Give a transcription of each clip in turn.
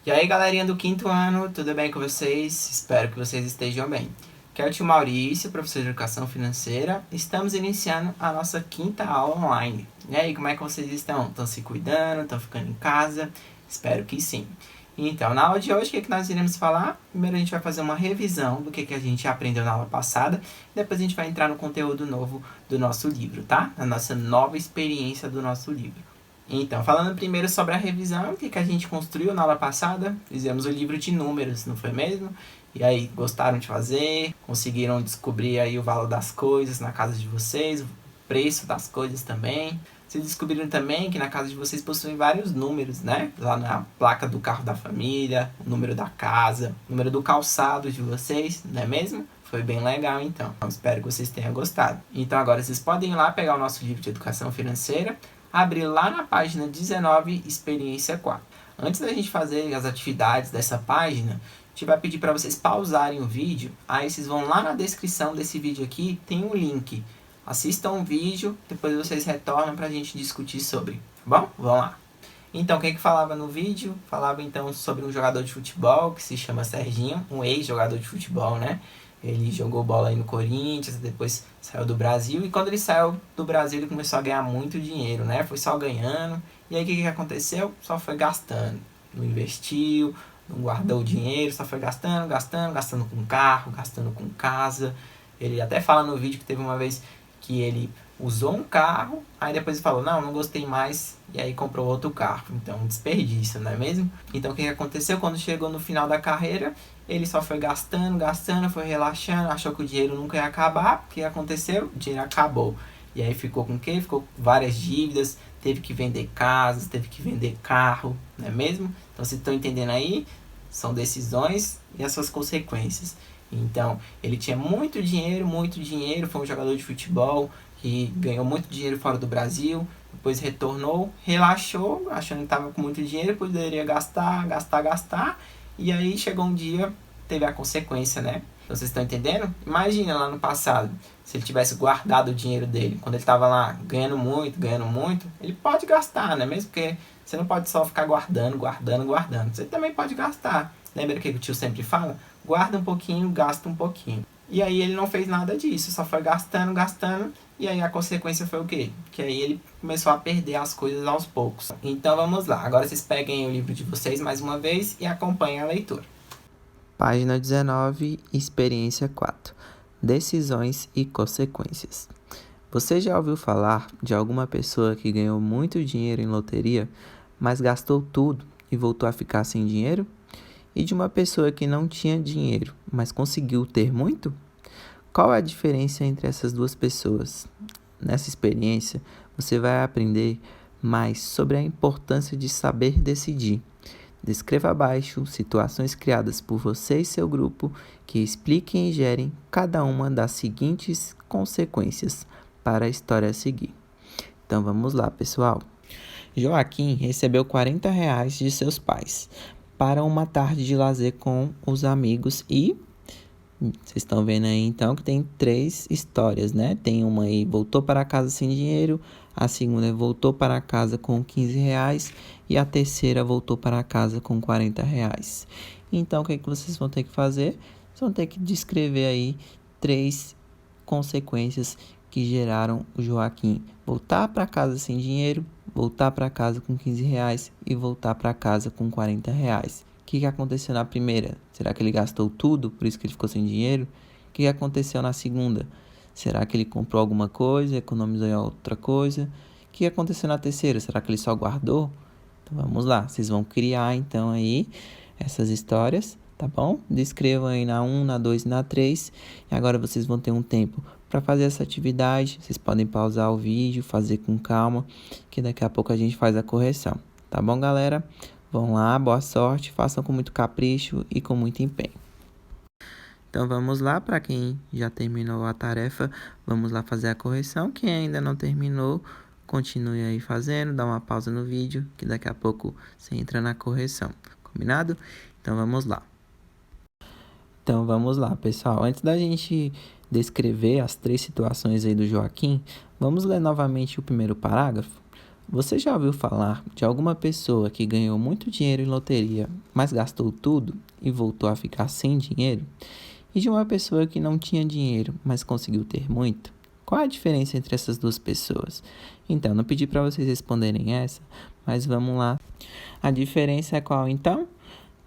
E aí, galerinha do quinto ano, tudo bem com vocês? Espero que vocês estejam bem. Aqui é o tio Maurício, professor de Educação Financeira. Estamos iniciando a nossa quinta aula online. E aí, como é que vocês estão? Estão se cuidando? Estão ficando em casa? Espero que sim. Então, na aula de hoje, o que nós iremos falar? Primeiro a gente vai fazer uma revisão do que a gente aprendeu na aula passada. Depois a gente vai entrar no conteúdo novo do nosso livro, tá? Na nossa nova experiência do nosso livro. Então, falando primeiro sobre a revisão, o que a gente construiu na aula passada? Fizemos o livro de números, não foi mesmo? E aí, gostaram de fazer? Conseguiram descobrir aí o valor das coisas na casa de vocês? O preço das coisas também? Vocês descobriram também que na casa de vocês possuem vários números, né? Lá na placa do carro da família, o número da casa, o número do calçado de vocês, não é mesmo? Foi bem legal, então. Espero que vocês tenham gostado. Então, agora vocês podem ir lá pegar o nosso livro de educação financeira, abrir lá na página 19, experiência 4. Antes da gente fazer as atividades dessa página, a gente vai pedir para vocês pausarem o vídeo. Aí vocês vão lá na descrição desse vídeo aqui, tem um link. Assistam o vídeo, depois vocês retornam para a gente discutir sobre. Tá bom? Vamos lá. Então, o que falava no vídeo? Falava então sobre um jogador de futebol que se chama Serginho, um ex-jogador de futebol, né? Ele jogou bola aí no Corinthians, depois saiu do Brasil. E quando ele saiu do Brasil, ele começou a ganhar muito dinheiro, né? Foi só ganhando. E aí, o que aconteceu? Só foi gastando. Não investiu, não guardou o dinheiro, só foi gastando, gastando, gastando com carro, gastando com casa. Ele até fala no vídeo que teve uma vez que ele usou um carro, aí depois ele falou, não gostei mais, e aí comprou outro carro. Então, um desperdício, não é mesmo? Então, o que aconteceu? Quando chegou no final da carreira, ele só foi gastando, gastando, foi relaxando, achou que o dinheiro nunca ia acabar. O que aconteceu? O dinheiro acabou. E aí ficou com o quê? Ficou com várias dívidas, teve que vender casas, teve que vender carro, não é mesmo? Então, vocês estão entendendo aí? São decisões e as suas consequências. Então, ele tinha muito dinheiro, foi um jogador de futebol que ganhou muito dinheiro fora do Brasil, depois retornou, relaxou, achando que estava com muito dinheiro, poderia gastar, gastar, gastar, e aí chegou um dia, teve a consequência, né? Então, vocês estão entendendo? Imagina lá no passado, se ele tivesse guardado o dinheiro dele, quando ele estava lá ganhando muito, ele pode gastar, né? Mesmo porque você não pode só ficar guardando, guardando, guardando. Você também pode gastar. Lembra o que o tio sempre fala? Guarda um pouquinho, gasta um pouquinho. E aí ele não fez nada disso, só foi gastando, gastando. E aí a consequência foi o quê? Que aí ele começou a perder as coisas aos poucos. Então vamos lá, agora vocês peguem o livro de vocês mais uma vez e acompanhem a leitura. Página 19, experiência 4. Decisões e consequências. Você já ouviu falar de alguma pessoa que ganhou muito dinheiro em loteria, mas gastou tudo e voltou a ficar sem dinheiro? E de uma pessoa que não tinha dinheiro, mas conseguiu ter muito? Qual é a diferença entre essas duas pessoas? Nessa experiência, você vai aprender mais sobre a importância de saber decidir. Descreva abaixo situações criadas por você e seu grupo que expliquem e gerem cada uma das seguintes consequências para a história a seguir. Então vamos lá, pessoal. Joaquim recebeu R$ 40 de seus pais para uma tarde de lazer com os amigos e vocês estão vendo aí então que tem 3 histórias, né? Tem uma aí, voltou para casa sem dinheiro, a segunda voltou para casa com R$ 15 e a terceira voltou para casa com R$ 40. Então, o que vocês vão ter que fazer? Vocês vão ter que descrever aí 3 consequências que geraram o Joaquim voltar para casa sem dinheiro, voltar para casa com R$ 15 e voltar para casa com R$ 40. O que aconteceu na primeira? Será que ele gastou tudo, por isso que ele ficou sem dinheiro? O que aconteceu na segunda? Será que ele comprou alguma coisa, economizou em outra coisa? O que aconteceu na terceira? Será que ele só guardou? Então vamos lá, vocês vão criar então aí essas histórias, tá bom? Descrevam aí na 1, na 2 e na 3. E agora vocês vão ter um tempo para fazer essa atividade. Vocês podem pausar o vídeo, fazer com calma, que daqui a pouco a gente faz a correção. Tá bom, galera? Vão lá, boa sorte, façam com muito capricho e com muito empenho. Então vamos lá, para quem já terminou a tarefa, vamos lá fazer a correção. Quem ainda não terminou, continue aí fazendo, dá uma pausa no vídeo, que daqui a pouco você entra na correção. Combinado? Então vamos lá. Então vamos lá, pessoal. Antes da gente descrever as 3 situações aí do Joaquim, vamos ler novamente o primeiro parágrafo? Você já ouviu falar de alguma pessoa que ganhou muito dinheiro em loteria, mas gastou tudo e voltou a ficar sem dinheiro? E de uma pessoa que não tinha dinheiro, mas conseguiu ter muito? Qual a diferença entre essas duas pessoas? Então, não pedi para vocês responderem essa, mas vamos lá. A diferença é qual então?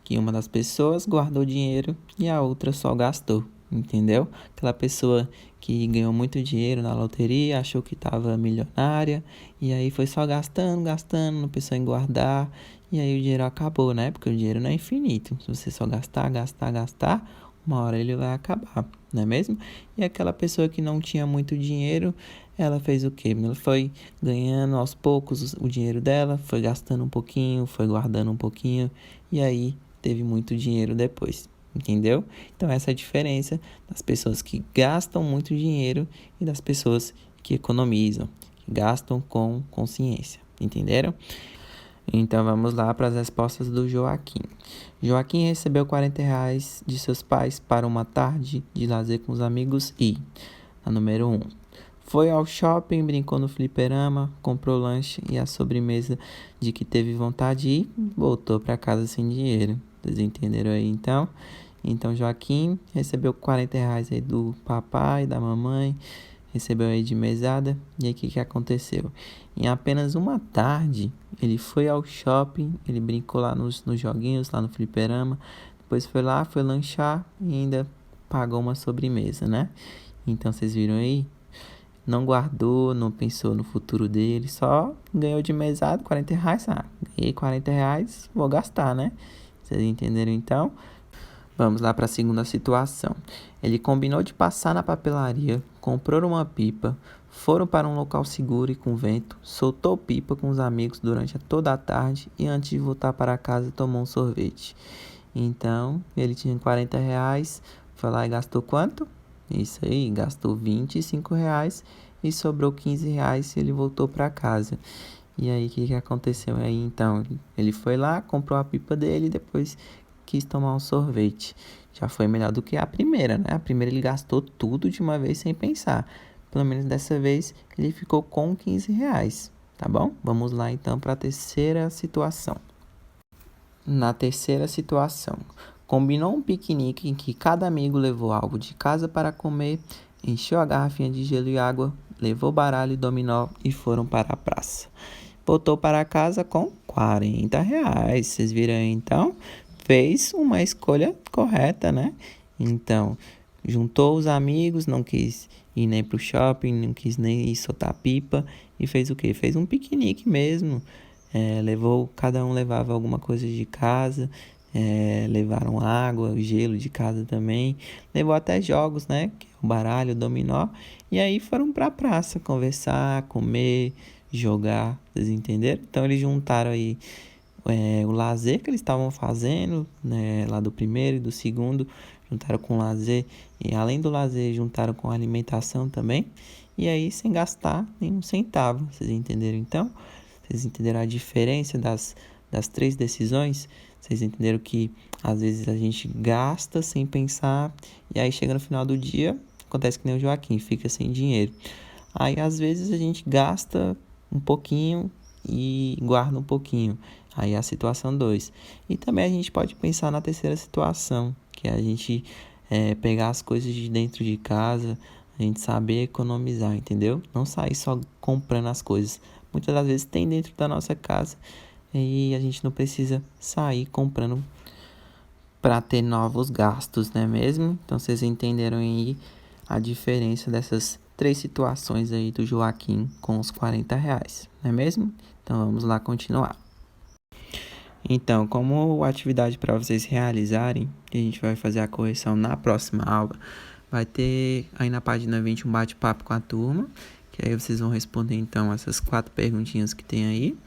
Que uma das pessoas guardou dinheiro e a outra só gastou, entendeu? Aquela pessoa que ganhou muito dinheiro na loteria, achou que estava milionária, e aí foi só gastando, gastando, não pensou em guardar, e aí o dinheiro acabou, né? Porque o dinheiro não é infinito. Se você só gastar, gastar, gastar, uma hora ele vai acabar, não é mesmo? E aquela pessoa que não tinha muito dinheiro, ela fez o quê? Ela foi ganhando aos poucos o dinheiro dela, foi gastando um pouquinho, foi guardando um pouquinho, e aí teve muito dinheiro depois, entendeu? Então essa é a diferença das pessoas que gastam muito dinheiro e das pessoas que economizam, que gastam com consciência, entenderam? Então vamos lá para as respostas do Joaquim. Joaquim recebeu R$ 40 de seus pais para uma tarde de lazer com os amigos e, a número 1, foi ao shopping, brincou no fliperama, comprou lanche e a sobremesa de que teve vontade e voltou para casa sem dinheiro. Vocês entenderam aí então? Então Joaquim recebeu R$ 40 aí do papai, da mamãe, recebeu aí de mesada. E aí o que aconteceu? Em apenas uma tarde, ele foi ao shopping, ele brincou lá nos joguinhos, lá no fliperama. Depois foi lá, foi lanchar e ainda pagou uma sobremesa, né? Então vocês viram aí? Não guardou, não pensou no futuro dele, só ganhou de mesada R$ 40. Ah, ganhei R$ 40, vou gastar, né? Vocês entenderam então? Vamos lá para a segunda situação. Ele combinou de passar na papelaria, comprou uma pipa, foram para um local seguro e com vento, soltou pipa com os amigos durante toda a tarde e antes de voltar para casa tomou um sorvete. Então, ele tinha R$ 40, foi lá e gastou quanto? Isso aí, gastou R$ 25 e sobrou R$ 15 e ele voltou para casa. E aí, o que aconteceu aí então? Ele foi lá, comprou a pipa dele e depois quis tomar um sorvete. Já foi melhor do que a primeira, né? A primeira ele gastou tudo de uma vez sem pensar. Pelo menos dessa vez ele ficou com R$ 15, tá bom? Vamos lá então para a terceira situação. Na terceira situação, combinou um piquenique em que cada amigo levou algo de casa para comer, encheu a garrafinha de gelo e água, levou baralho e dominó e foram para a praça. Voltou para casa com R$ 40. Vocês viram aí, então? Fez uma escolha correta, né? Então, juntou os amigos, não quis ir nem pro shopping, não quis nem ir soltar pipa e fez o quê? Fez um piquenique mesmo. Cada um levava alguma coisa de casa, levaram água, gelo de casa também, levou até jogos, né? Que é o baralho, o dominó, e aí foram pra praça conversar, comer, jogar, vocês entenderam? Então eles juntaram aí o lazer que eles estavam fazendo, né, lá do primeiro e do segundo, juntaram com o lazer, e além do lazer, juntaram com a alimentação também, e aí sem gastar nenhum centavo, vocês entenderam então? Vocês entenderam a diferença das três decisões? Vocês entenderam que às vezes a gente gasta sem pensar, e aí chega no final do dia, acontece que nem o Joaquim, fica sem dinheiro. Aí às vezes a gente gasta um pouquinho e guarda um pouquinho. Aí é a situação 2. E também a gente pode pensar na terceira situação, que é a gente pegar as coisas de dentro de casa, a gente saber economizar, entendeu? Não sair só comprando as coisas. Muitas das vezes tem dentro da nossa casa e a gente não precisa sair comprando para ter novos gastos, não é mesmo? Então vocês entenderam aí a diferença dessas três situações aí do Joaquim com os R$ 40, não é mesmo? Então vamos lá continuar. Então, como atividade para vocês realizarem, que a gente vai fazer a correção na próxima aula, vai ter aí na página 20 um bate-papo com a turma, que aí vocês vão responder então essas 4 perguntinhas que tem aí.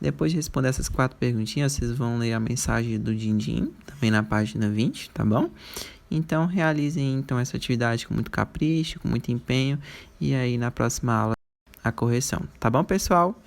Depois de responder essas 4 perguntinhas, vocês vão ler a mensagem do Dindim, também na página 20, tá bom? Então, realizem então essa atividade com muito capricho, com muito empenho, e aí na próxima aula a correção, tá bom, pessoal?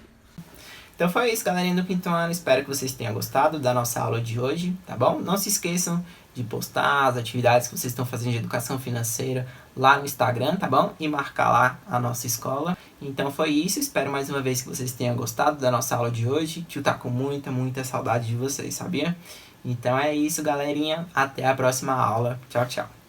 Então foi isso, galerinha do quinto ano. Espero que vocês tenham gostado da nossa aula de hoje, tá bom? Não se esqueçam de postar as atividades que vocês estão fazendo de educação financeira lá no Instagram, tá bom? E marcar lá a nossa escola. Então foi isso, espero mais uma vez que vocês tenham gostado da nossa aula de hoje. Tio tá com muita saudade de vocês, sabia? Então é isso, galerinha. Até a próxima aula. Tchau, tchau.